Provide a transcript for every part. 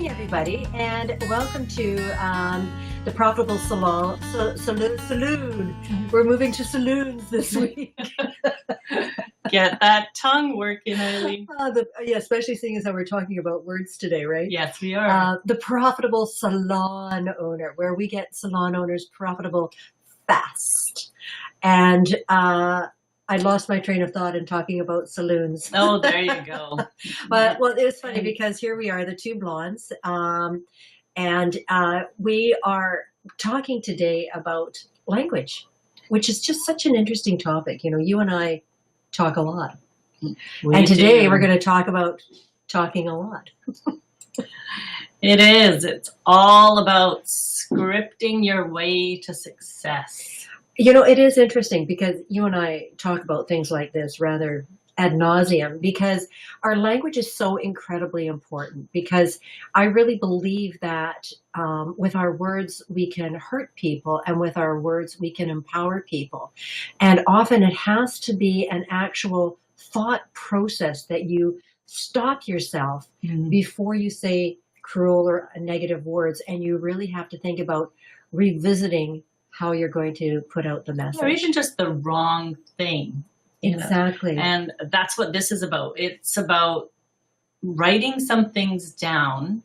everybody, and welcome to the Profitable Salon. Saloon. We're moving to saloons this week. Get that tongue working, Aileen. Yeah, especially seeing as how we're talking about words today, right? Yes, we are. The Profitable Salon Owner, where we get salon owners profitable fast. And I lost my train of thought in talking about saloons. Oh, there you go. But well, it was funny because here we are, the two blondes, and we are talking today about language, which is just such an interesting topic. You know, you and I talk a lot, and today we're going to talk about talking a lot. It is. It's all about scripting your way to success. You know, it is interesting because you and I talk about things like this rather ad nauseum because our language is so incredibly important, because I really believe that with our words we can hurt people, and with our words we can empower people. And often it has to be an actual thought process that you stop yourself before you say cruel or negative words, and you really have to think about revisiting how you're going to put out the message. Or even just the wrong thing. Exactly. You know? And that's what this is about. It's about writing some things down.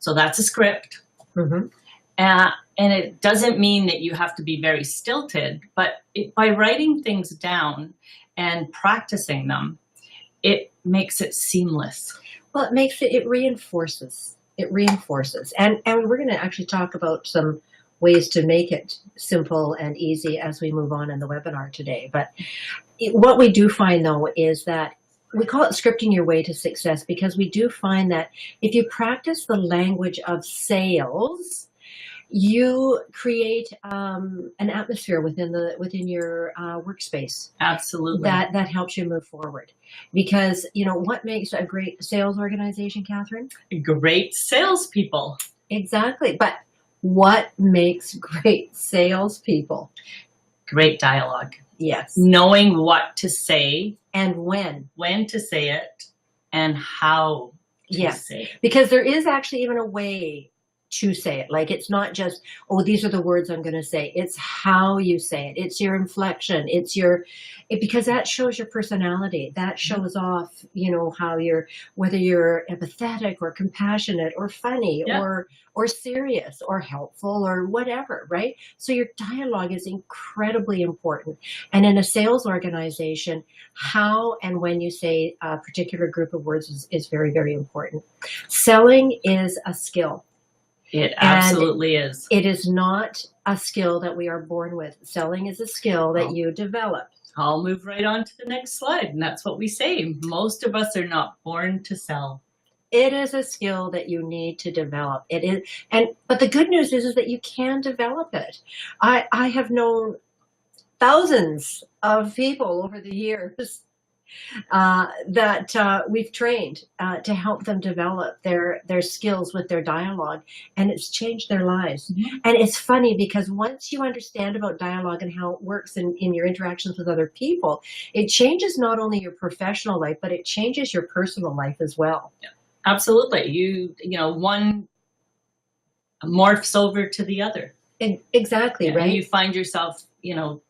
So that's a script. And it doesn't mean that you have to be very stilted, but by writing things down and practicing them, it makes it seamless. Well, it reinforces. It reinforces. And we're going to actually talk about some ways to make it simple and easy as we move on in the webinar today. But what we do find, though, is that we call it scripting your way to success, because we do find that if you practice the language of sales, you create an atmosphere within your workspace. Absolutely. That helps you move forward. Because, you know, what makes a great sales organization, Catherine? Great salespeople. Exactly. But what makes great salespeople? Great dialogue. Yes. Knowing what to say. And when. When to say it and how to say it. Because there is actually even a way to say it. Like, it's not just, oh, these are the words I'm going to say. It's how you say it. It's your inflection. Because that shows your personality. That shows off, you know, whether you're empathetic or compassionate or funny or serious or helpful or whatever, right? So your dialogue is incredibly important. And in a sales organization, how and when you say a particular group of words is very, very important. Selling is a skill. It absolutely is. It is not a skill that we are born with. Selling is a skill that you develop. I'll move right on to the next slide. And that's what we say. Most of us are not born to sell. It is a skill that you need to develop. It is, but the good news is that you can develop it. I have known thousands of people over the years that we've trained to help them develop their skills with their dialogue, and it's changed their lives. And it's funny because once you understand about dialogue and how it works in your interactions with other people, it changes not only your professional life, but it changes your personal life as well. Yeah, absolutely. You know, one morphs over to the other. Exactly, right? And you find yourself, you know,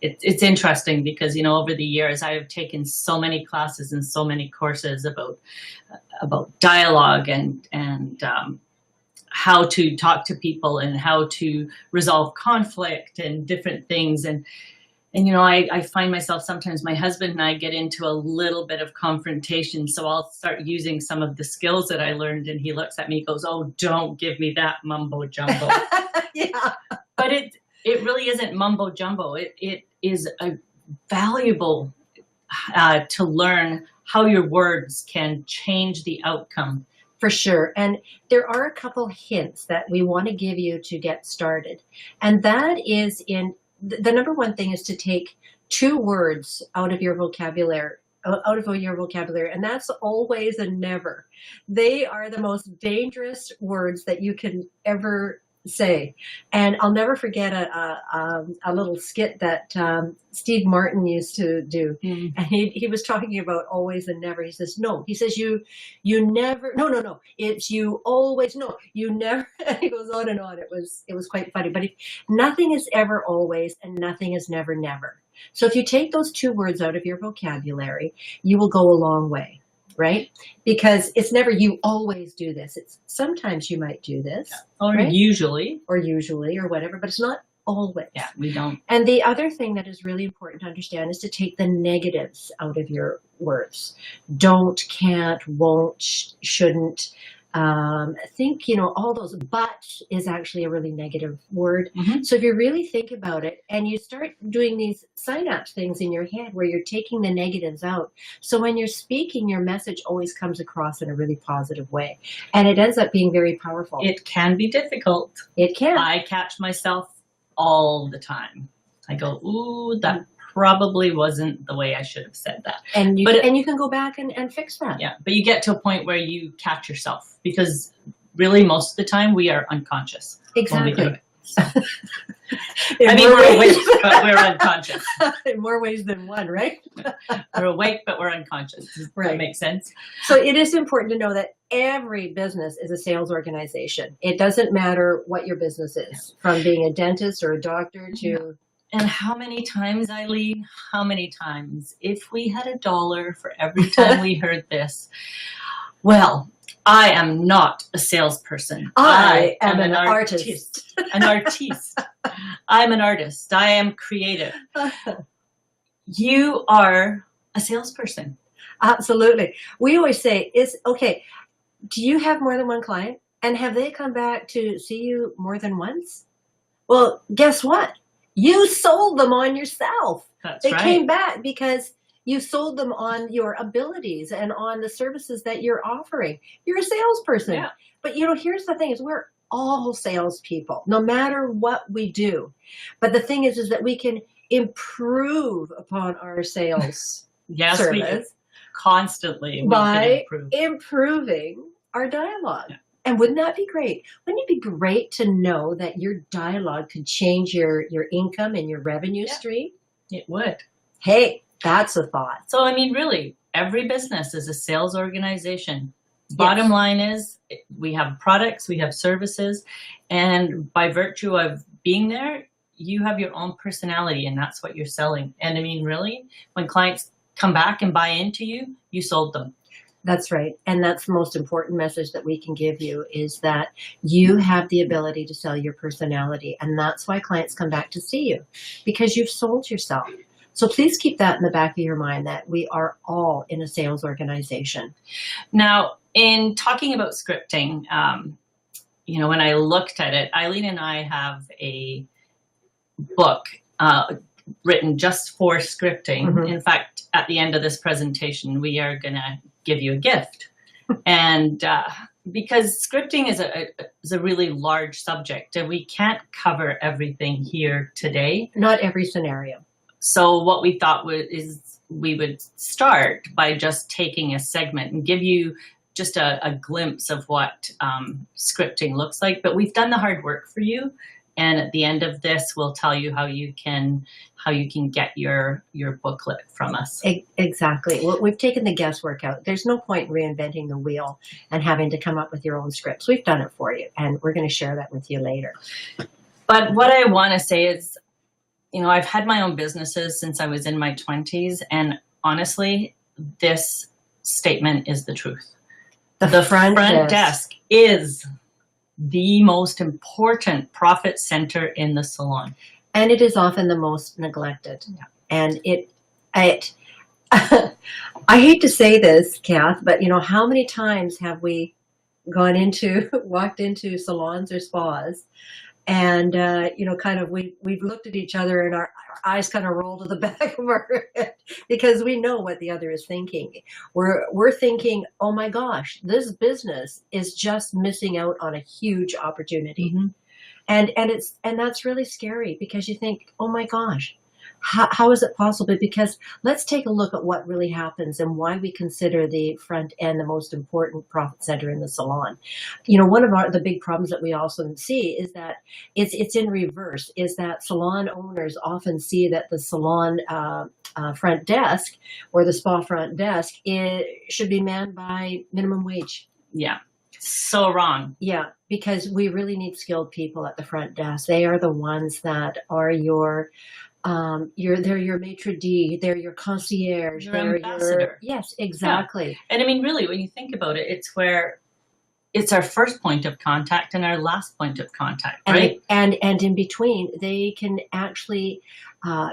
it's interesting because, you know, over the years I have taken so many classes and so many courses about dialogue and how to talk to people and how to resolve conflict and different things. And you know, I find myself sometimes, my husband and I get into a little bit of confrontation. So I'll start using some of the skills that I learned, and he looks at me and goes, "Oh, don't give me that mumbo jumbo." Yeah. But it really isn't mumbo jumbo. It is a valuable to learn how your words can change the outcome. For sure. And there are a couple hints that we want to give you to get started. And that is the number one thing is to take 2 words out of your vocabulary. And that's always and never. They are the most dangerous words that you can ever say. And I'll never forget a little skit that Steve Martin used to do. Mm. And he was talking about always and never. He says, no. He says, you never, no. It's you always, no. You never. And he goes on and on. It was quite funny. But nothing is ever always and nothing is never, never. So if you take those two words out of your vocabulary, you will go a long way. Right? Because it's never you always do this. It's sometimes you might do this. Or right? usually. Or whatever, but it's not always. Yeah, we don't. And the other thing that is really important to understand is to take the negatives out of your words. Don't, can't, won't, shouldn't. Think, all those, but is actually a really negative word. Mm-hmm. So if you really think about it and you start doing these synapse things in your head where you're taking the negatives out. So when you're speaking, your message always comes across in a really positive way. And it ends up being very powerful. It can be difficult. It can. I catch myself all the time. I go, ooh, that probably wasn't the way I should have said that. And you can go back and fix that. Yeah, but you get to a point where you catch yourself because really most of the time we are unconscious. Exactly. When we do it. So. We're awake, but we're unconscious. In more ways than one, right? We're awake, but we're unconscious. Does that make sense? So it is important to know that every business is a sales organization. It doesn't matter what your business is, from being a dentist or a doctor to... And how many times, Eileen, if we had $1 for every time we heard this, well, I am not a salesperson. I am an artist. An artiste. I'm an artist. I am creative. You are a salesperson. Absolutely. We always say, do you have more than one client? And have they come back to see you more than once? Well, guess what? You sold them on yourself. They came back because you sold them on your abilities and on the services that you're offering. You're a salesperson. Yeah. But here's the thing is we're all salespeople, no matter what we do. But the thing is that we can improve upon our sales yes, service we do. Constantly by improving our dialogue. Yeah. And wouldn't that be great? Wouldn't it be great to know that your dialogue could change your income and your revenue stream? It would. Hey, that's a thought. So, really, every business is a sales organization. Bottom line is we have products, we have services, and by virtue of being there, you have your own personality, and that's what you're selling. And really, when clients come back and buy into you, you sold them. That's right. And that's the most important message that we can give you is that you have the ability to sell your personality. And that's why clients come back to see you, because you've sold yourself. So please keep that in the back of your mind that we are all in a sales organization. Now, in talking about scripting, when I looked at it, Eileen and I have a book written just for scripting. Mm-hmm. In fact, at the end of this presentation, we are going to give you a gift. And because scripting is a really large subject, and we can't cover everything here today. Not every scenario. So what we thought is we would start by just taking a segment and give you just a glimpse of what scripting looks like. But we've done the hard work for you. And at the end of this, we'll tell you how you can get your booklet from us. Exactly. Well, we've taken the guesswork out. There's no point in reinventing the wheel and having to come up with your own scripts. We've done it for you, and we're going to share that with you later. But what I want to say is, I've had my own businesses since I was in my 20s, and honestly, this statement is the truth. The front desk is the most important profit center in the salon. And it is often the most neglected. Yeah. And I hate to say this, Kath, but how many times have we walked into salons or spas and, we've looked at each other and our eyes kind of roll to the back of our head because we know what the other is thinking. We're thinking, oh my gosh, this business is just missing out on a huge opportunity. Mm-hmm. And that's really scary because you think, oh my gosh, How is it possible? Because let's take a look at what really happens and why we consider the front end the most important profit center in the salon. One of the big problems that we also see is that it's in reverse, is that salon owners often see that the salon front desk or the spa front desk should be manned by minimum wage. Yeah. So wrong. Yeah, because we really need skilled people at the front desk. They are the ones that are they're your maitre d', they're your concierge, Your they're ambassador. yes, exactly. Yeah. And I mean, really, when you think about it, it's our first point of contact and our last point of contact, right? And in between, they can actually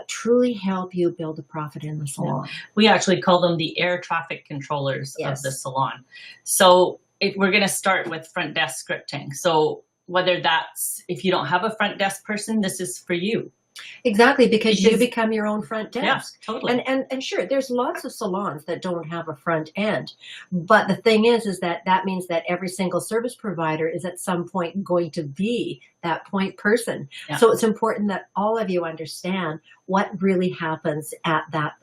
truly help you build a profit in the salon. Yeah. We actually call them the air traffic controllers Yes. of the salon. So we're going to start with front desk scripting. So whether that's, if you don't have a front desk person, this is for you. Exactly, because you become your own front desk. Yeah, totally. And sure, there's lots of salons that don't have a front end. But the thing is that means that every single service provider is at some point going to be that point person. Yeah. So it's important that all of you understand what really happens at that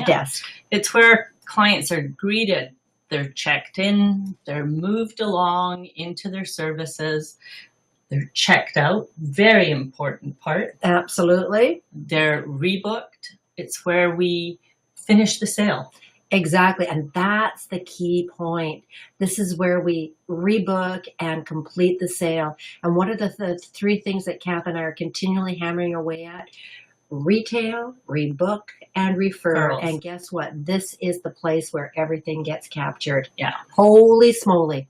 desk. It's where clients are greeted. They're checked in, they're moved along into their services. They're checked out, very important part. Absolutely. They're rebooked. It's where we finish the sale. Exactly. And that's the key point. This is where we rebook and complete the sale. And what are the three things that Kath and I are continually hammering away at? Retail, rebook, and refer. Referrals. And guess what? This is the place where everything gets captured. Yeah. Holy smoly.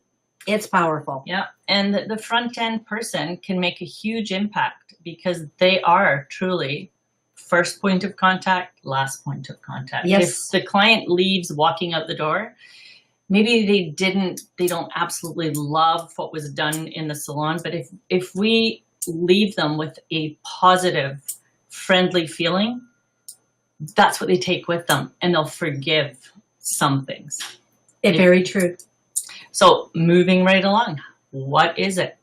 It's powerful. Yeah. And the front end person can make a huge impact because they are truly first point of contact, last point of contact. Yes. If the client leaves walking out the door, maybe they don't absolutely love what was done in the salon, but if we leave them with a positive, friendly feeling, that's what they take with them, and they'll forgive some things. Very true. So moving right along, what is it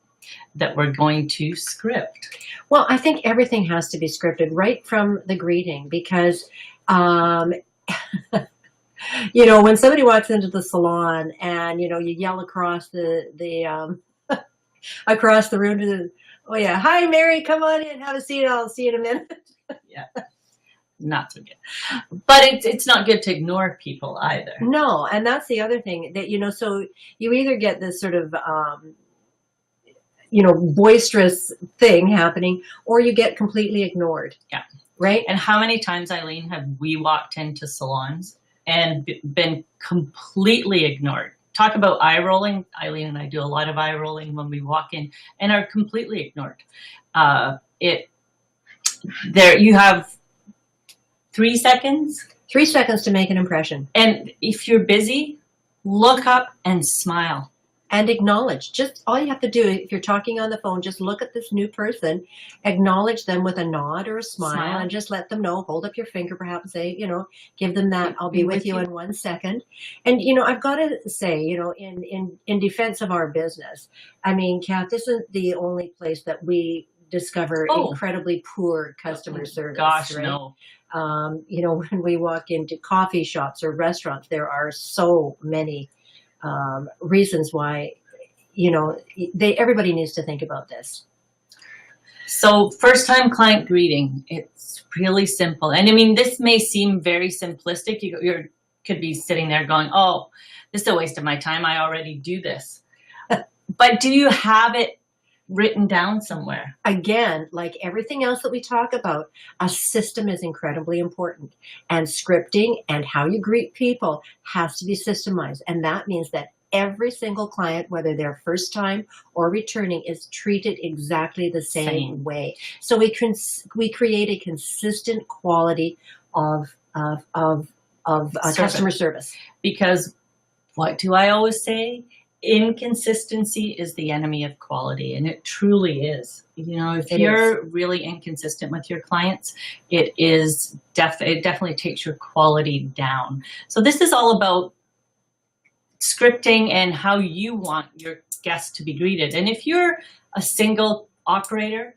that we're going to script? Well, I think everything has to be scripted right from the greeting because, when somebody walks into the salon and, you yell across across the room to oh yeah, hi, Mary, come on in, have a seat. I'll see you in a minute. Yeah. Not so good. But it's not good to ignore people either. No, and that's the other thing that, so you either get this sort of, boisterous thing happening or you get completely ignored. Yeah. Right? And how many times, Eileen, have we walked into salons and been completely ignored? Talk about eye rolling. Eileen and I do a lot of eye rolling when we walk in and are completely ignored. You have 3 seconds. 3 seconds to make an impression. And if you're busy, look up and smile. And acknowledge. Just all you have to do, if you're talking on the phone, just look at this new person, acknowledge them with a nod or a smile. And just let them know, hold up your finger perhaps, say, give them that, I'll be with you in 1 second. And, I've got to say, in defense of our business, I mean, Kath, this isn't the only place that we discover incredibly poor customer service. Gosh, right? no. When we walk into coffee shops or restaurants, there are so many reasons why, everybody needs to think about this. So first time client greeting, it's really simple. And I mean, this may seem very simplistic. You could be sitting there going, oh, this is a waste of my time. I already do this. But do you have it written down somewhere? Again, like everything else that we talk about, a system is incredibly important, and scripting and how you greet people has to be systemized. And that means that every single client, whether they're first time or returning, is treated exactly the same way. So we create a consistent quality of customer service. Because what do I always say? Inconsistency is the enemy of quality, and it truly is. If you're really inconsistent with your clients, it definitely takes your quality down. So this is all about scripting and how you want your guests to be greeted. And if you're a single operator,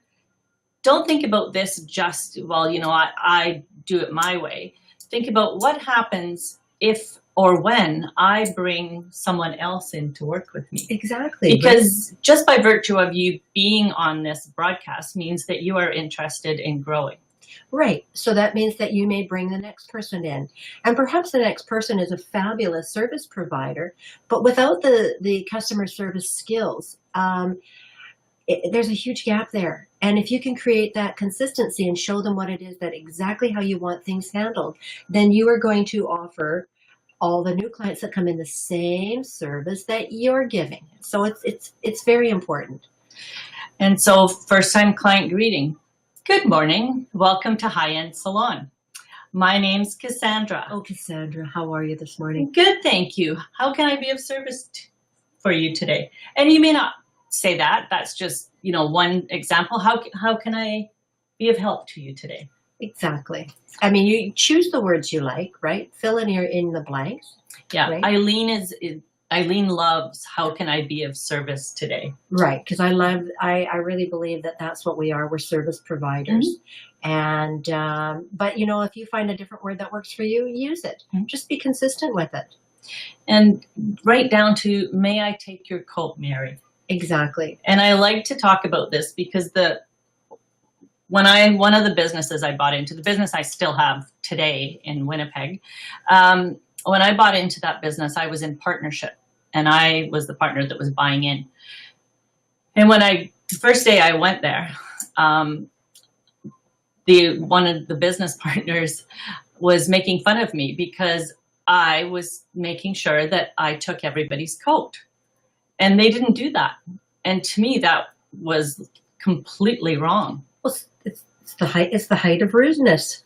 don't think about this just, well, I do it my way. Think about what happens if or when I bring someone else in to work with me. Exactly. Because just by virtue of you being on this broadcast means that you are interested in growing. Right. So that means that you may bring the next person in. And perhaps the next person is a fabulous service provider, but without the customer service skills, there's a huge gap there. And if you can create that consistency and show them what it is, that exactly how you want things handled, then you are going to offer all the new clients that come in the same service that you're giving. So it's very important. And so first time client greeting. Good morning. Welcome to High End Salon. My name's Cassandra. Oh, Cassandra, how are you this morning? Good, thank you. How can I be of service for you today? And you may not say that. That's just, one example. How can I be of help to you today? Exactly. I mean, you choose the words you like, right? Fill in the blanks. Yeah. Right? Aileen loves, how can I be of service today? Right. Because I really believe that that's what we are. We're service providers. Mm-hmm. And, but if you find a different word that works for you, use it. Mm-hmm. Just be consistent with it. And right down to, may I take your coat, Mary? Exactly. And I like to talk about this because one of the businesses I bought into, the business I still have today in Winnipeg, when I bought into that business, I was in partnership and I was the partner that was buying in. And the first day I went there, one of the business partners was making fun of me because I was making sure that I took everybody's coat. And they didn't do that. And to me, that was completely wrong. Well, it's the height of rudeness.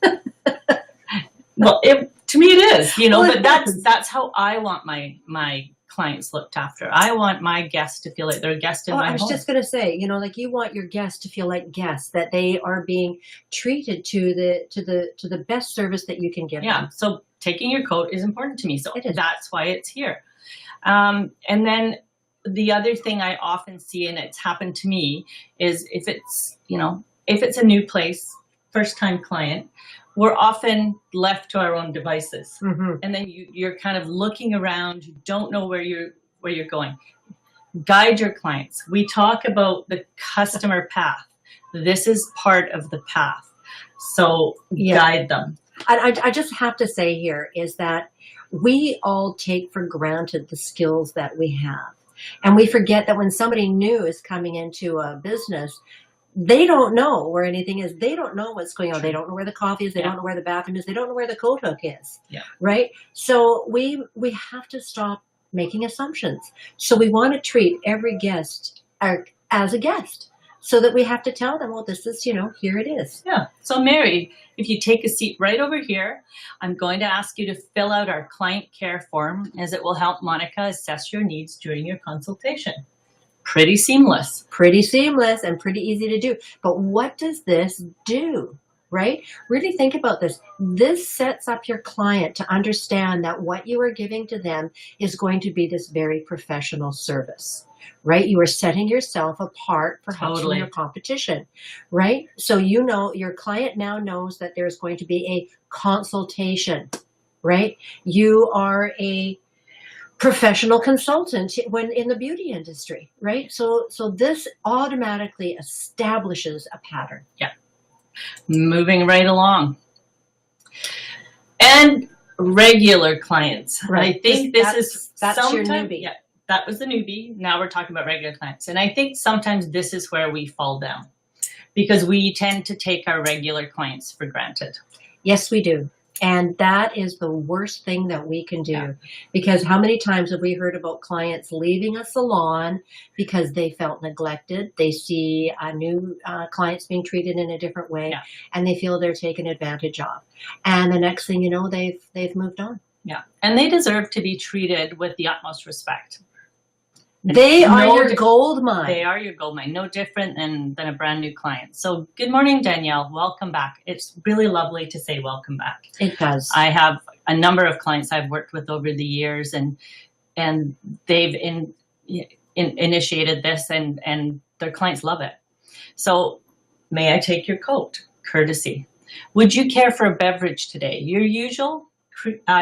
Well, to me it is, but that's how I want my clients looked after. I want my guests to feel like they're a guest in my home. I was just going to say, like you want your guests to feel like guests, that they are being treated to the best service that you can give them. Yeah. So taking your coat is important to me. So that's why it's here. And then the other thing I often see, and it's happened to me, is if it's a new place, first time client, we're often left to our own devices. Mm-hmm. And then you're kind of looking around, you don't know where you're going. Guide your clients. We talk about the customer path. This is part of the path. So guide them. I just have to say here is that we all take for granted the skills that we have. And we forget that when somebody new is coming into a business, they don't know where anything is. They don't know what's going on. They don't know where the coffee is. They don't know where the bathroom is. They don't know where the coat hook is. Yeah. Right? So we have to stop making assumptions. So we want to treat every guest as a guest, so that we have to tell them, well, this is, here it is. Yeah. So Mary, if you take a seat right over here, I'm going to ask you to fill out our client care form, as it will help Monica assess your needs during your consultation. Pretty seamless. Pretty seamless and pretty easy to do. But what does this do, right? Really think about this. This sets up your client to understand that what you are giving to them is going to be this very professional service, right? You are setting yourself apart perhaps from your competition, right? So your client now knows that there's going to be a consultation, right? You are a professional consultant when in the beauty industry, right? So this automatically establishes a pattern. Yeah. Moving right along. And regular clients. Right. I think that's your newbie. Yeah, that was the newbie. Now we're talking about regular clients. And I think sometimes this is where we fall down, because we tend to take our regular clients for granted. Yes, we do. And that is the worst thing that we can do, because how many times have we heard about clients leaving a salon because they felt neglected? They see new clients being treated in a different way, and they feel they're taken advantage of. And the next thing you know, they've moved on. Yeah, and they deserve to be treated with the utmost respect. They are your gold mine. They are your gold mine. No different than a brand new client. So good morning, Danielle. Welcome back. It's really lovely to say welcome back. It does. I have a number of clients I've worked with over the years, and they've initiated this, and their clients love it. So May I take your coat? Courtesy. Would you care for a beverage today? Your usual?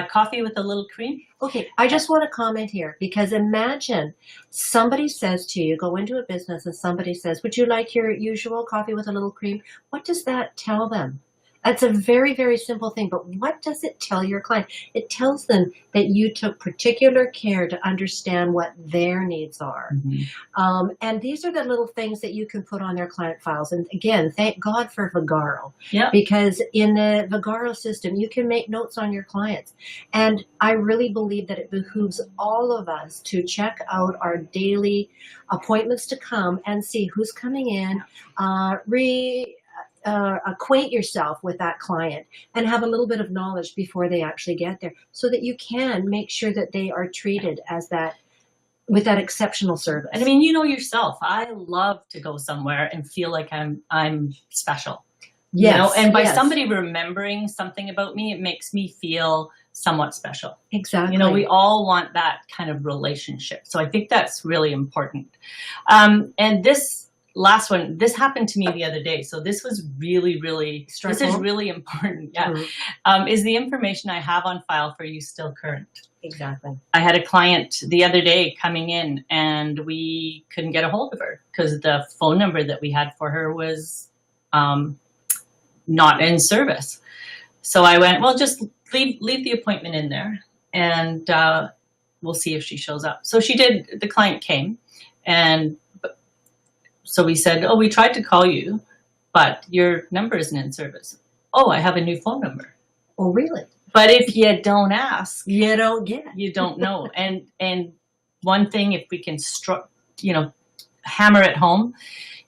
Coffee with a little cream? Okay, I just want to comment here, because imagine somebody says to you, go into a business and somebody says, would you like your usual coffee with a little cream? What does that tell them? That's a very, very simple thing, but what does it tell your client? It tells them that you took particular care to understand what their needs are. Mm-hmm. And these are the little things that you can put on their client files. And again, thank God for Vagaro, Yeah. because in the Vagaro system, you can make notes on your clients. And I really believe that it behooves all of us to check out our daily appointments to come and see who's coming in, acquaint yourself with that client and have a little bit of knowledge before they actually get there, so that you can make sure that they are treated as that, with that exceptional service. And I mean, you know yourself, I love to go somewhere and feel like I'm special. Yes, you know, and by yes. somebody remembering something about me, it makes me feel somewhat special. Exactly. You know, we all want that kind of relationship. So I think that's really important. And this last one, this happened to me the other day. So this was really, really, this is really important. Yeah. Mm-hmm. Is the information I have on file for you still current? Exactly. I had a client the other day coming in and we couldn't get a hold of her because the phone number that we had for her was not in service. So I went, well, just leave the appointment in there and we'll see if she shows up. So she did. The client came, and so we said, oh, we tried to call you, but your number isn't in service. Oh, I have a new phone number. Oh, really? But if you don't ask, you don't get. You don't know. And one thing, if we can, hammer it home,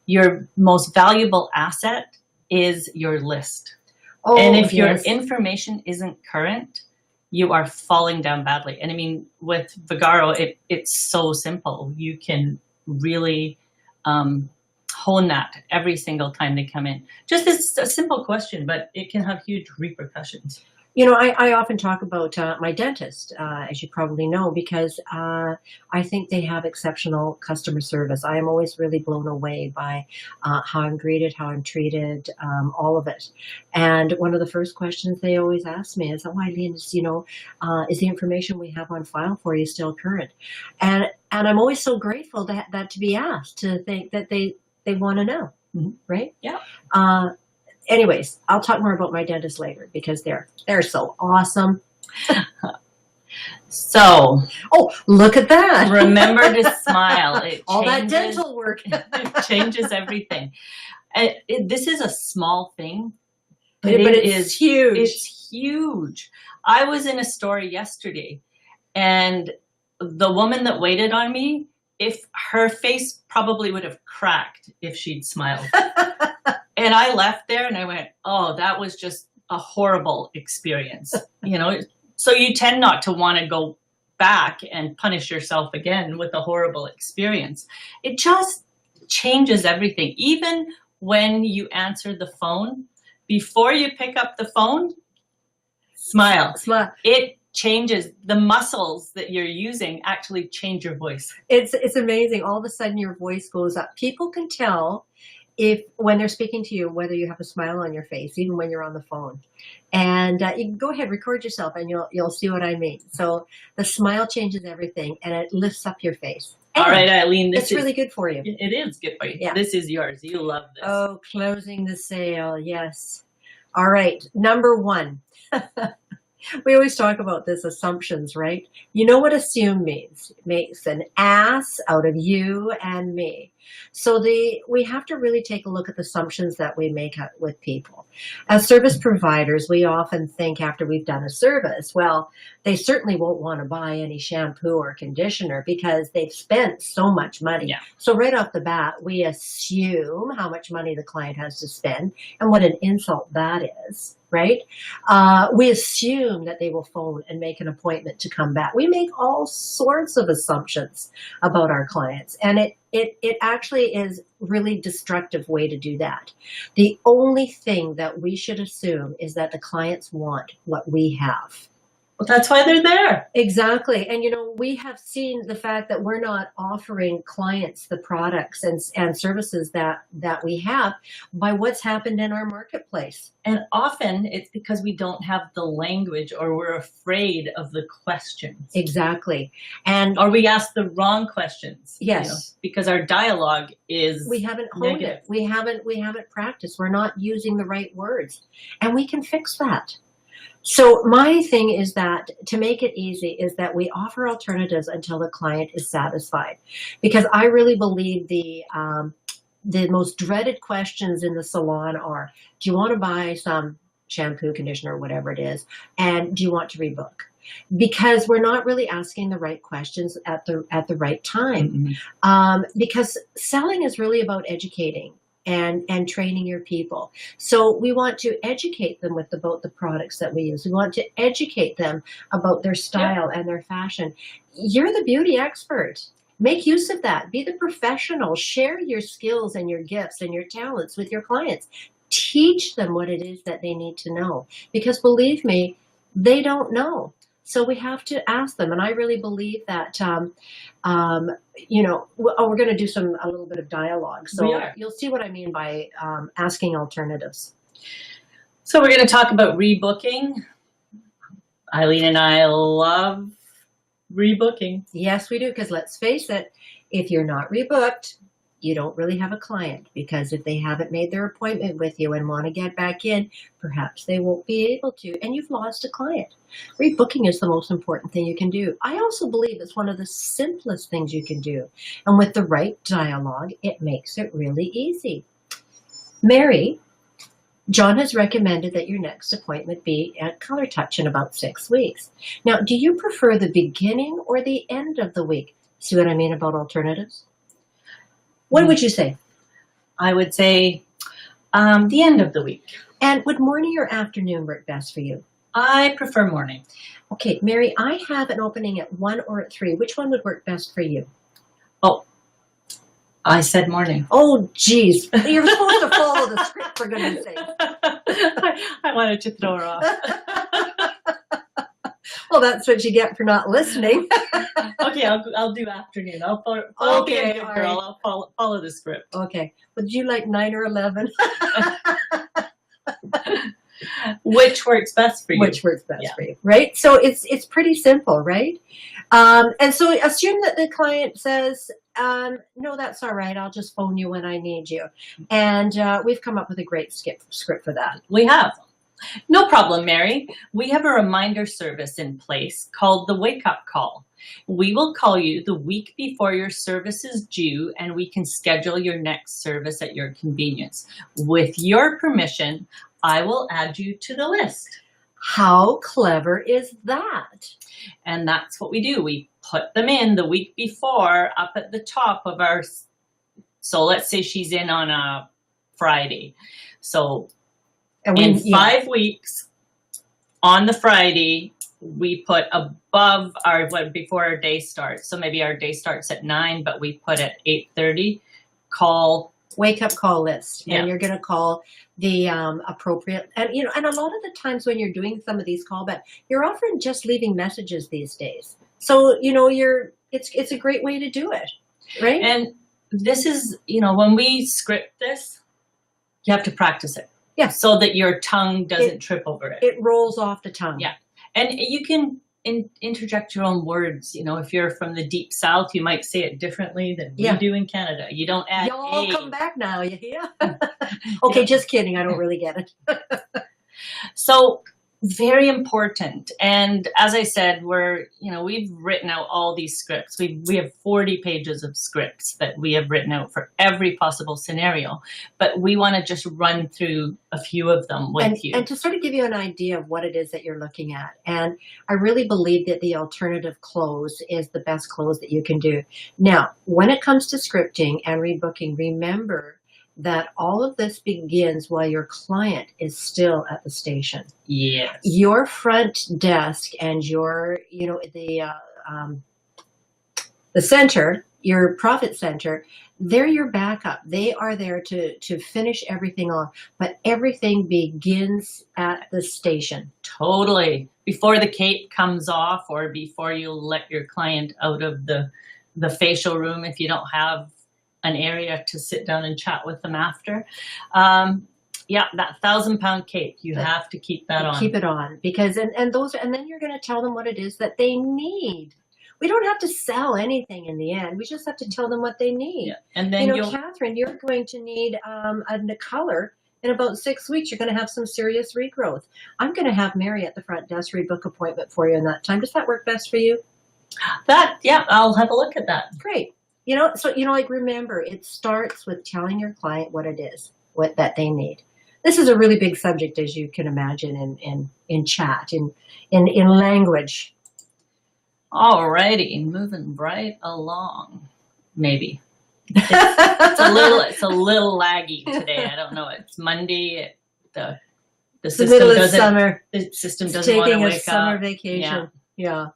your most valuable asset is your list. Oh, and if your information isn't current, you are falling down badly. And I mean, with Vagaro, it's so simple. You can really hone that every single time they come in. Just it's a simple question, but it can have huge repercussions. You know, I often talk about my dentist, as you probably know, because I think they have exceptional customer service. I am always really blown away by how I'm greeted, how I'm treated, all of it. And one of the first questions they always ask me is, oh, Aileen, is the information we have on file for you still current? And I'm always so grateful that to be asked, to think that they want to know, right? Yeah. Anyways, I'll talk more about my dentist later because they're so awesome. So, oh, look at that! Remember to smile. All that dental work it changes everything. This is a small thing, but it is huge. It's huge. I was in a store yesterday, and the woman that waited on me, if her face probably would have cracked if she'd smiled. And I left there and I went, oh, that was just a horrible experience. So you tend not to want to go back and punish yourself again with a horrible experience. It just changes everything. Even when you answer the phone, before you pick up the phone, smile. Smile. It changes. The muscles that you're using actually change your voice. It's amazing. All of a sudden your voice goes up. People can tell when they're speaking to you, whether you have a smile on your face, even when you're on the phone. And you can go ahead, record yourself, and you'll see what I mean. So the smile changes everything, and it lifts up your face. And all right, Aileen, it's really good for you. It is good for you. Yeah. This is yours. You love this. Oh, closing the sale. Yes. All right. Number 1. We always talk about this, assumptions, right? You know what assume means? It makes an ass out of you and me. So we have to really take a look at the assumptions that we make with people. As service providers, we often think after we've done a service, well, they certainly won't want to buy any shampoo or conditioner because they've spent so much money. Yeah. So right off the bat, we assume how much money the client has to spend and what an insult that is. Right? We assume that they will phone and make an appointment to come back. We make all sorts of assumptions about our clients, and it actually is really destructive way to do that. The only thing that we should assume is that the clients want what we have. Well, that's why they're there. Exactly. And, we have seen the fact that we're not offering clients the products and services that we have by what's happened in our marketplace. And often it's because we don't have the language or we're afraid of the questions. Exactly. Or we ask the wrong questions. Yes. Because our dialogue is we haven't honed negative. it. We haven't practiced. We're not using the right words. And we can fix that. So my thing is that to make it easy is that we offer alternatives until the client is satisfied. Because I really believe the most dreaded questions in the salon are, do you want to buy some shampoo, conditioner, whatever it is? And do you want to rebook? Because we're not really asking the right questions at the right time. Mm-hmm. Because selling is really about educating and training your people. So we want to educate them about the products that we use. We want to educate them about their style and their fashion. You're the beauty expert. Make use of that. Be the professional. Share your skills and your gifts and your talents with your clients. Teach them what it is that they need to know. Because believe me, they don't know. So we have to ask them. And I really believe that, we're going to do a little bit of dialogue. So you'll see what I mean by asking alternatives. So we're going to talk about rebooking. Eileen and I love rebooking. Yes, we do. Because let's face it, if you're not rebooked, you don't really have a client, because if they haven't made their appointment with you and want to get back in, perhaps they won't be able to, and you've lost a client. Rebooking is the most important thing you can do. I also believe it's one of the simplest things you can do. And with the right dialogue, it makes it really easy. Mary, John has recommended that your next appointment be at Color Touch in about 6 weeks. Now, do you prefer the beginning or the end of the week? See what I mean about alternatives? What would you say? I would say the end of the week. And would morning or afternoon work best for you? I prefer morning. Okay, Mary, I have an opening at 1 or at 3. Which one would work best for you? Oh, I said morning. Oh, geez. You're supposed to follow the script, for goodness sake. I wanted to throw her off. Well, that's what you get for not listening. Okay, I'll do afternoon. I'll be a good girl. I'll follow the script. Okay. Would you like 9 or 11? Which works best for you? Which works best for you, right? So it's pretty simple, right? And so assume that the client says, no, that's all right. I'll just phone you when I need you. And we've come up with a great script for that. We have. No problem, Mary. We have a reminder service in place called the Wake Up Call. We will call you the week before your service is due, and we can schedule your next service at your convenience. With your permission, I will add you to the list. How clever is that? And that's what we do. We put them in the week before up at the top of our, so let's say she's in on a Friday. So in 5 weeks, on the Friday, we put above our, before our day starts. So maybe our day starts at 9, but we put at 8:30, call. Wake up call list. Yeah. And you're going to call the appropriate, and and a lot of the times when you're doing some of these callbacks, you're often just leaving messages these days. So, it's a great way to do it, right? And this is, when we script this, you have to practice it. Yeah. So that your tongue doesn't trip over it. It rolls off the tongue. Yeah. And you can interject your own words. If you're from the deep South, you might say it differently than we do in Canada. You don't add Y'all come back now, you hear? Okay, just kidding. I don't really get it. So very important. And as I said, we've written out all these scripts. We have 40 pages of scripts that we have written out for every possible scenario, but we want to just run through a few of them with you. And to sort of give you an idea of what it is that you're looking at. And I really believe that the alternative close is the best close that you can do. Now, when it comes to scripting and rebooking, remember that all of this begins while your client is still at the station. Yes. Your front desk and your, the center, your profit center, they're your backup. They are there to finish everything off, but everything begins at the station. Totally. before the cape comes off, or before you let your client out of the facial room, if you don't have an area to sit down and chat with them after. Yeah, that 1,000-pound cape, you have to keep that on. Keep it on, because and then you're going to tell them what it is that they need. We don't have to sell anything in the end. We just have to tell them what they need. Yeah. And then Catherine, you're going to need a color in about 6 weeks. You're going to have some serious regrowth. I'm going to have Mary at the front desk rebook appointment for you in that time. Does that work best for you? Yeah, I'll have a look at that. Great. Remember, it starts with telling your client what it is, that they need. This is a really big subject, as you can imagine, in chat, in language. Alrighty, moving right along. Maybe it's a little laggy today. I don't know. It's Monday. The system middle of doesn't. Summer. The system doesn't want to wake up. Taking a summer vacation. Yeah.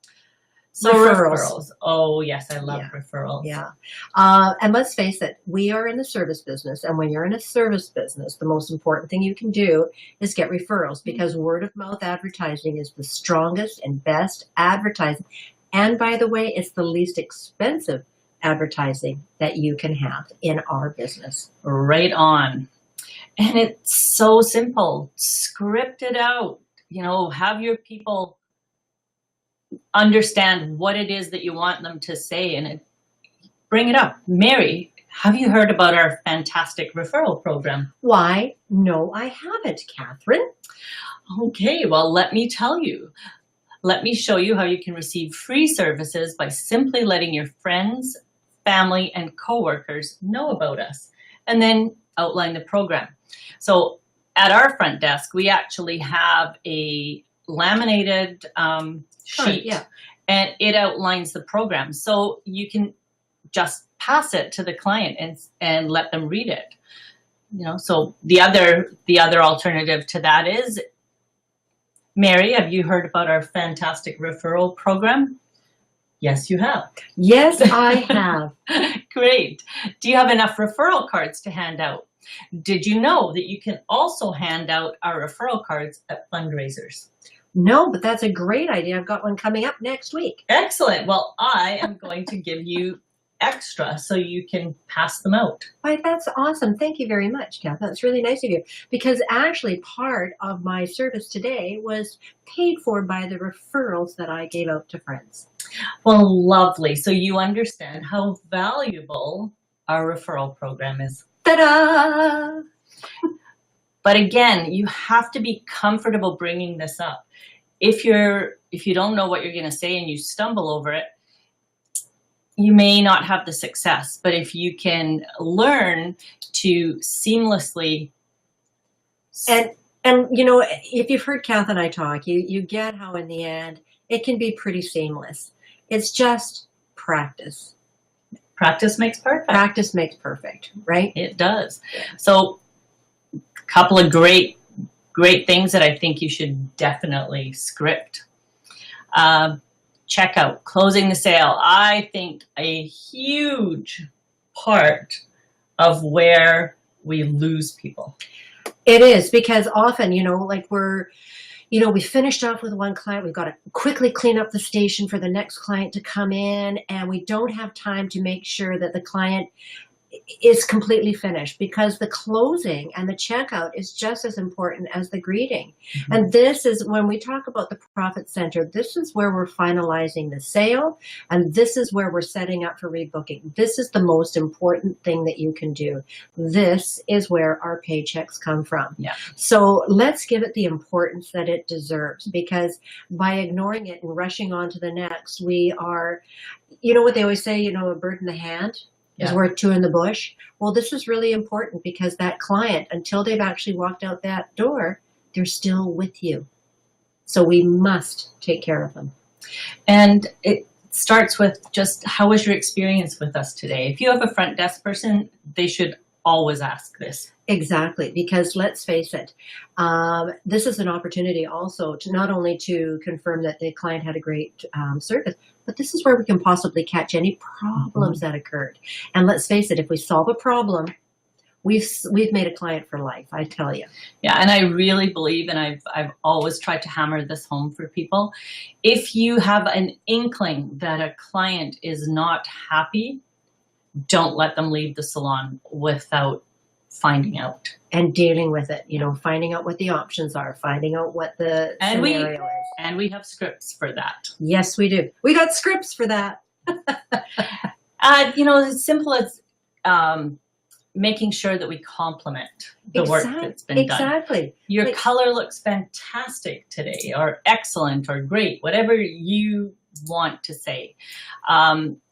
So referrals. Oh yes, I love referrals. Yeah. And let's face it, we are in the service business. And when you're in a service business, the most important thing you can do is get referrals, because word of mouth advertising is the strongest and best advertising. And by the way, it's the least expensive advertising that you can have in our business. Right on. And it's so simple. Script it out. Have your people understand what it is that you want them to say, and bring it up. Mary, have you heard about our fantastic referral program? Why? No, I haven't, Catherine. Okay, well, let me tell you. Let me show you how you can receive free services by simply letting your friends, family, and coworkers know about us, and then outline the program. So at our front desk, we actually have a laminated sheet, and it outlines the program. So you can just pass it to the client and let them read it. So the other alternative to that is, Mary, have you heard about our fantastic referral program? Yes, you have. Yes, I have. Great. Do you have enough referral cards to hand out? Did you know that you can also hand out our referral cards at fundraisers? No, but that's a great idea. I've got one coming up next week. Excellent. Well, I am going to give you extra so you can pass them out. Why, that's awesome. Thank you very much, Kath. That's really nice of you. Because actually part of my service today was paid for by the referrals that I gave out to friends. Well, lovely. So you understand how valuable our referral program is. Ta-da! But again, you have to be comfortable bringing this up. If you don't know what you're going to say and you stumble over it, you may not have the success. But if you can learn to seamlessly and if you've heard Kath and I talk, you get how in the end it can be pretty seamless. It's just practice. Practice makes perfect. Practice makes perfect, right? It does. So a couple of great things that I think you should definitely script. Checkout, closing the sale. I think a huge part of where we lose people. It is, because often, we finished off with one client. We've got to quickly clean up the station for the next client to come in, and we don't have time to make sure that the client is completely finished, because the closing and the checkout is just as important as the greeting. Mm-hmm. And this is when we talk about the profit center, this is where we're finalizing the sale, and this is where we're setting up for rebooking. This is the most important thing that you can do. This is where our paychecks come from. Yeah. So let's give it the importance that it deserves, because by ignoring it and rushing on to the next, we are, what they always say, a bird in the hand is worth two in the bush. Well, this is really important, because that client, until they've actually walked out that door, they're still with you. So we must take care of them. And it starts with just, how was your experience with us today? If you have a front desk person, they should always ask this. Exactly, because let's face it, this is an opportunity also to not only to confirm that the client had a great service, but this is where we can possibly catch any problems that occurred. And let's face it, if we solve a problem, we've made a client for life, I tell you. Yeah, and I really believe, and I've always tried to hammer this home for people, if you have an inkling that a client is not happy, don't let them leave the salon without finding out. And dealing with it, finding out what the options are, finding out what the scenario is. And we have scripts for that. Yes, we do. We got scripts for that. As simple as making sure that we compliment the work that's been done. Exactly. Your color looks fantastic today, or excellent, or great, whatever you want to say.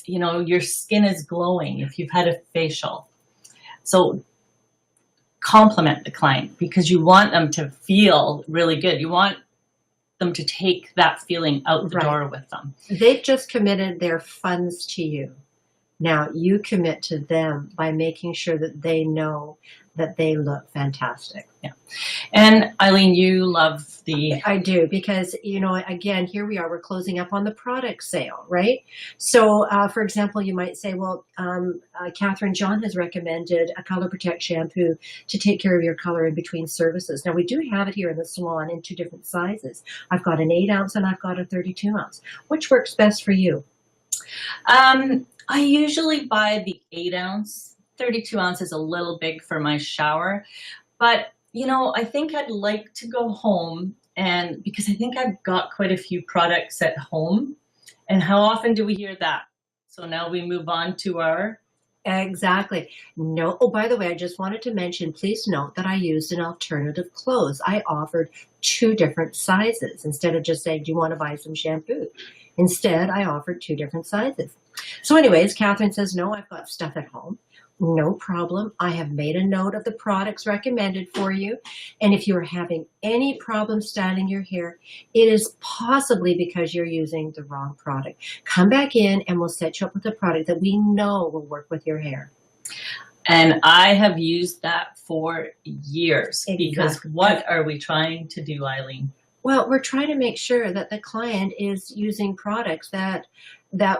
Your skin is glowing if you've had a facial. So compliment the client, because you want them to feel really good. You want them to take that feeling out the door with them. They've just committed their funds to you. Now you commit to them by making sure that they know that they look fantastic. Yeah. And Aileen, you love I do, because, again, here we are, we're closing up on the product sale, right? So, for example, you might say, well, Catherine, John has recommended a Color Protect shampoo to take care of your color in between services. Now, we do have it here in the salon in 2 different sizes. I've got an 8 ounce and I've got a 32 ounce. Which works best for you? I usually buy the 8 ounce. 32 ounce is a little big for my shower, but I think I'd like to go home, and because I think I've got quite a few products at home, and how often do we hear that? So now we move on to our... Exactly. No. Oh, by the way, I just wanted to mention, please note that I used an alternative close. I offered 2 different sizes instead of just saying, do you want to buy some shampoo? Instead, I offered 2 different sizes. So anyways, Catherine says, no, I've got stuff at home. No problem. I have made a note of the products recommended for you. And if you're having any problem styling your hair, it is possibly because you're using the wrong product. Come back in and we'll set you up with a product that we know will work with your hair. And I have used that for years. Exactly. Because what are we trying to do, Aileen? Well, we're trying to make sure that the client is using products that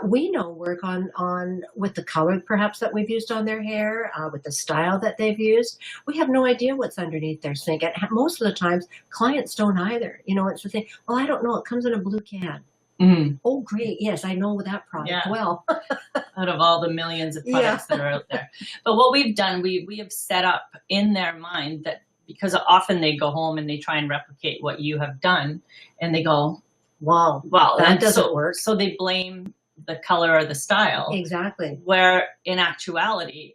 we know work on with the color perhaps that we've used on their hair, with the style that they've used. We have no idea what's underneath their sink. And most of the times, clients don't either. It's the thing, well, I don't know, it comes in a blue can. Mm. Oh, great. Yes, I know that product well. Out of all the millions of products that are out there. But what we've done, we have set up in their mind that, because often they go home and they try and replicate what you have done, and they go, wow, that doesn't work. So they blame the color or the style. Exactly. Where in actuality,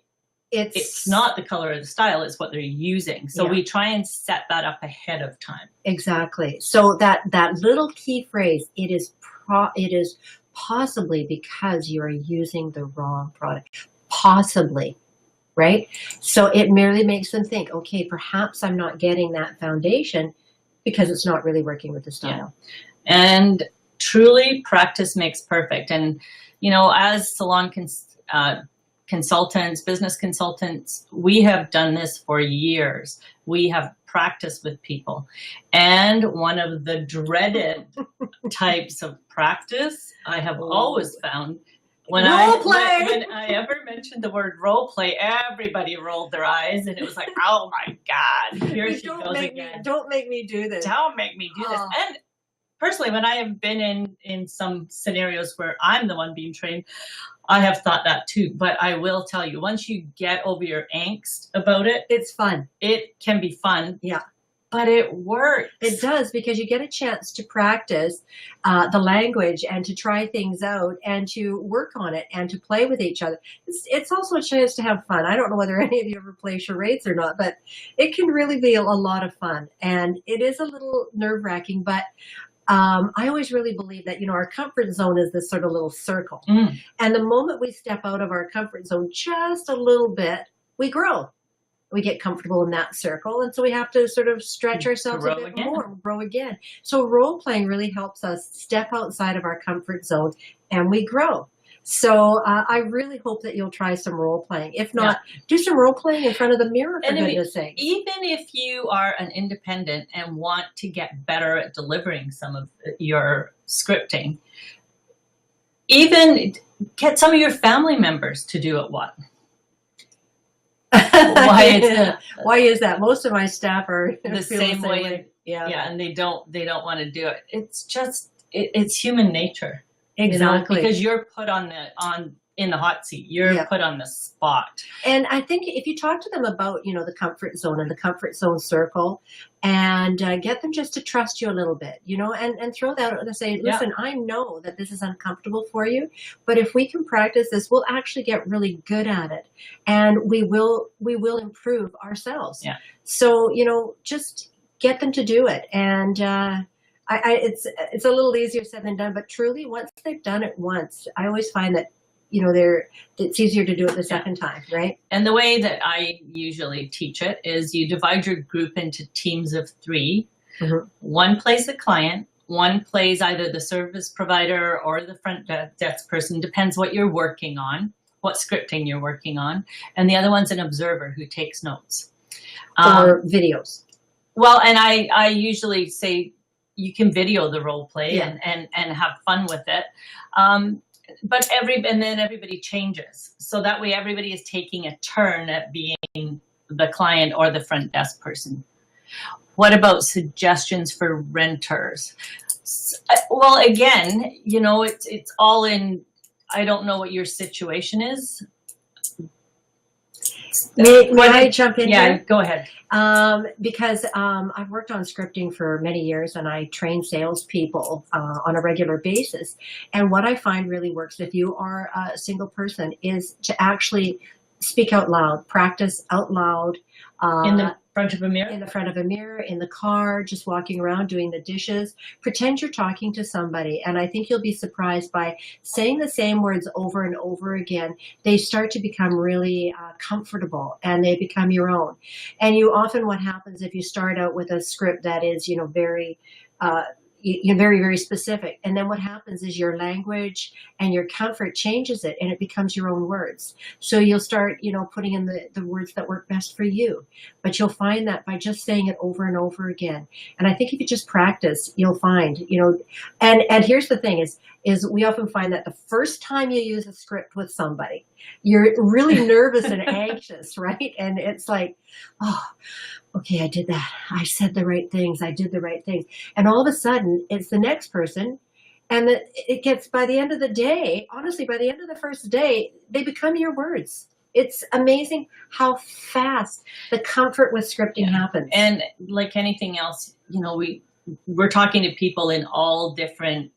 it's not the color or the style, it's what they're using. So we try and set that up ahead of time. Exactly. So that little key phrase, it is possibly because you are using the wrong product. Possibly. Right? So it merely makes them think, okay, perhaps I'm not getting that foundation because it's not really working with the style. Yeah. And truly, practice makes perfect. And, as salon consultants, business consultants, we have done this for years. We have practiced with people. And one of the dreaded types of practice I have always found, when I ever mentioned the word role play, everybody rolled their eyes, and it was like, oh my God, here she goes again. Don't make me do this. Don't make me do this. And personally, when I have been in some scenarios where I'm the one being trained, I have thought that too. But I will tell you, once you get over your angst about it, it's fun. It can be fun. Yeah. But it works. It does, because you get a chance to practice the language and to try things out and to work on it and to play with each other. It's also a chance to have fun. I don't know whether any of you ever play charades or not, but it can really be a lot of fun. And it is a little nerve-wracking, but I always really believe that, our comfort zone is this sort of little circle. Mm. And the moment we step out of our comfort zone just a little bit, we grow. We get comfortable in that circle. And so we have to sort of stretch ourselves a bit more, grow again. So role playing really helps us step outside of our comfort zone and we grow. So I really hope that you'll try some role playing. If not, do some role playing in front of the mirror, for goodness sake. Even if you are an independent and want to get better at delivering some of your scripting, even get some of your family members to do it. Why is that? Most of my staff are the same way. Yeah, and they don't want to do it. It's just it's human nature. Exactly. Because you're put in the hot seat. You're put on the spot. And I think if you talk to them about, the comfort zone and the comfort zone circle, and get them just to trust you a little bit, and throw that out and say, listen, I know that this is uncomfortable for you, but if we can practice this, we'll actually get really good at it, and we will improve ourselves. Yeah. So, just get them to do it. And, it's a little easier said than done, but truly once they've done it once, I always find that, it's easier to do it the second time, right? And the way that I usually teach it is you divide your group into teams of 3. Mm-hmm. One plays the client, one plays either the service provider or the front desk person, depends what you're working on, what scripting you're working on, and the other one's an observer who takes notes. Or videos. Well, and I usually say you can video the role play and have fun with it. But then everybody changes. So that way everybody is taking a turn at being the client or the front desk person. What about suggestions for renters? Well, again, it's all in, I don't know what your situation is. May I jump in here? Yeah, go ahead. Because I've worked on scripting for many years, and I train salespeople on a regular basis. And what I find really works if you are a single person is to actually speak out loud, practice out loud. In the front of a mirror? In the front of a mirror, in the car, just walking around doing the dishes. Pretend you're talking to somebody. And I think you'll be surprised by saying the same words over and over again. They start to become really comfortable, and they become your own. And what happens if you start out with a script that is, very you're very, very specific. And then what happens is your language and your comfort changes it, and it becomes your own words. So you'll start, putting in the words that work best for you. But you'll find that by just saying it over and over again. And I think if you just practice, you'll find, and here's the thing is we often find that the first time you use a script with somebody, you're really nervous and anxious, right? And it's like, oh, okay, I did that. I said the right things. I did the right things. And all of a sudden, it's the next person. And it gets, by the end of the day, honestly, by the end of the first day, they become your words. It's amazing how fast the comfort with scripting happens. And like anything else, we're talking to people in all different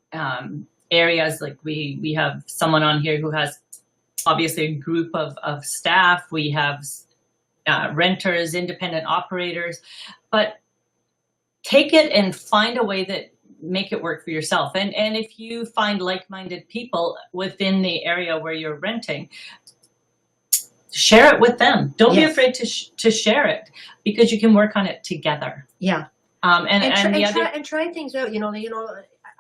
areas. Like we have someone on here who has obviously a group of staff. We have renters, independent operators, but take it and find a way that make it work for yourself. And if you find like-minded people within the area where you're renting, share it with them. Don't be afraid to share it, because you can work on it together. Yeah. And try things out.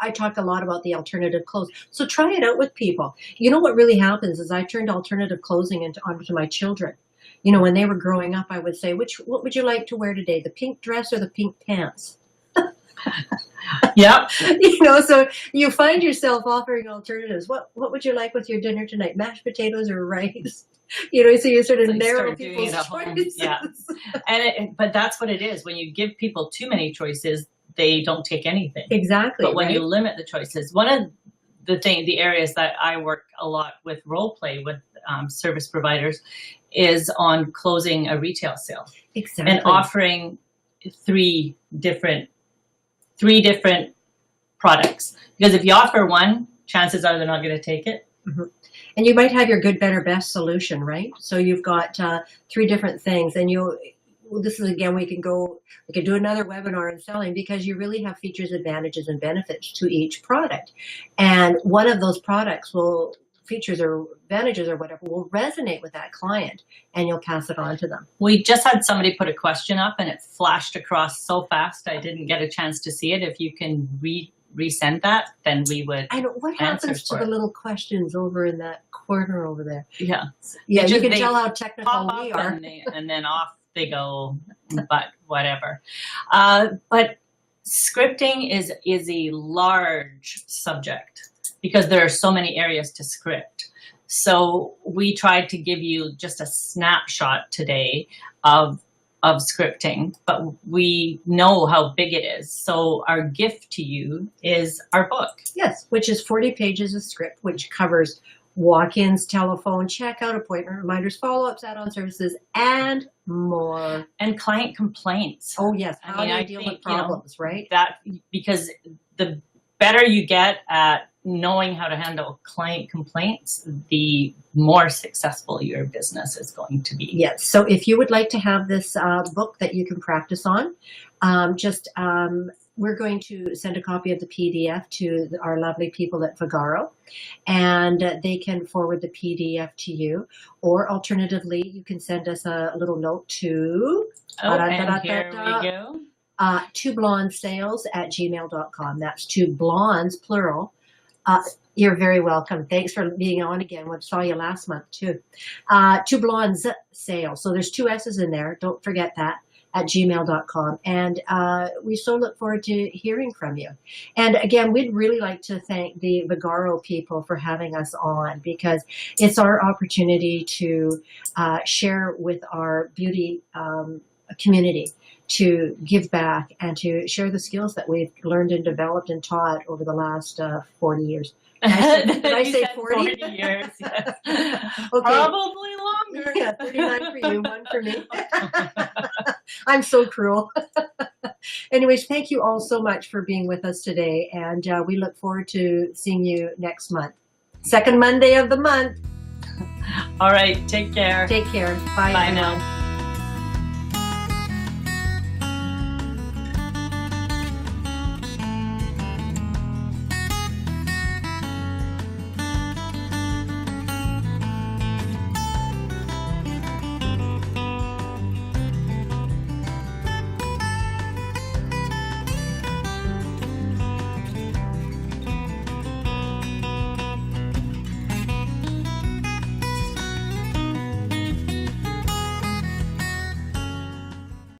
I talk a lot about the alternative clothes. So try it out with people. What really happens is I turned alternative clothing onto my children. When they were growing up, I would say, what would you like to wear today? The pink dress or the pink pants? Yeah. So you find yourself offering alternatives. What would you like with your dinner tonight? Mashed potatoes or rice? So you sort of narrow people's choices. Yeah. But that's what it is. When you give people too many choices, they don't take anything. Exactly. But when you limit the choices, one of the areas that I work a lot with role play with service providers is on closing a retail sale. Exactly. And offering three different products. Because if you offer one, chances are they're not going to take it. Mm-hmm. And you might have your good, better, best solution, right? So you've got 3 different things, and this is, again, we can do another webinar on selling, because you really have features, advantages, and benefits to each product. And one of those products features or advantages or whatever will resonate with that client, and you'll pass it on to them. We just had somebody put a question up, and it flashed across so fast I didn't get a chance to see it. If you can resend that, then we would. I know what happens to the little questions over in that corner over there. Yeah. Yeah, you can tell how technical we are. And then off they go, but whatever. But scripting is a large subject, because there are so many areas to script. So we tried to give you just a snapshot today of scripting, but we know how big it is. So our gift to you is our book. Yes, which is 40 pages of script, which covers walk-ins, telephone, checkout, appointment reminders, follow-ups, add-on services, and more. And client complaints. Oh, yes. I How mean, do you I deal think, with problems, right? That, because the better you get at knowing how to handle client complaints, the more successful your business is going to be. Yes. So if you would like to have this book that you can practice on, we're going to send a copy of the PDF to our lovely people at Vagaro, and they can forward the PDF to you. Or alternatively, you can send us a little note to... and here we go. twoblondesales@gmail.com. That's two blondes, plural. You're very welcome. Thanks for being on again. We saw you last month too. Two blondes sales. So there's two S's in there. Don't forget that, at gmail.com. And we so look forward to hearing from you. And again, we'd really like to thank the Vagaro people for having us on, because it's our opportunity to share with our beauty community, to give back and to share the skills that we've learned and developed and taught over the last 40 years. Did I say 40? 40 years, yes. Okay. Probably longer. Yeah, 39 for you, 1 for me. I'm so cruel. Anyways, thank you all so much for being with us today, and we look forward to seeing you next month. Second Monday of the month. All right, take care. Take care. Bye, Bye everyone. now.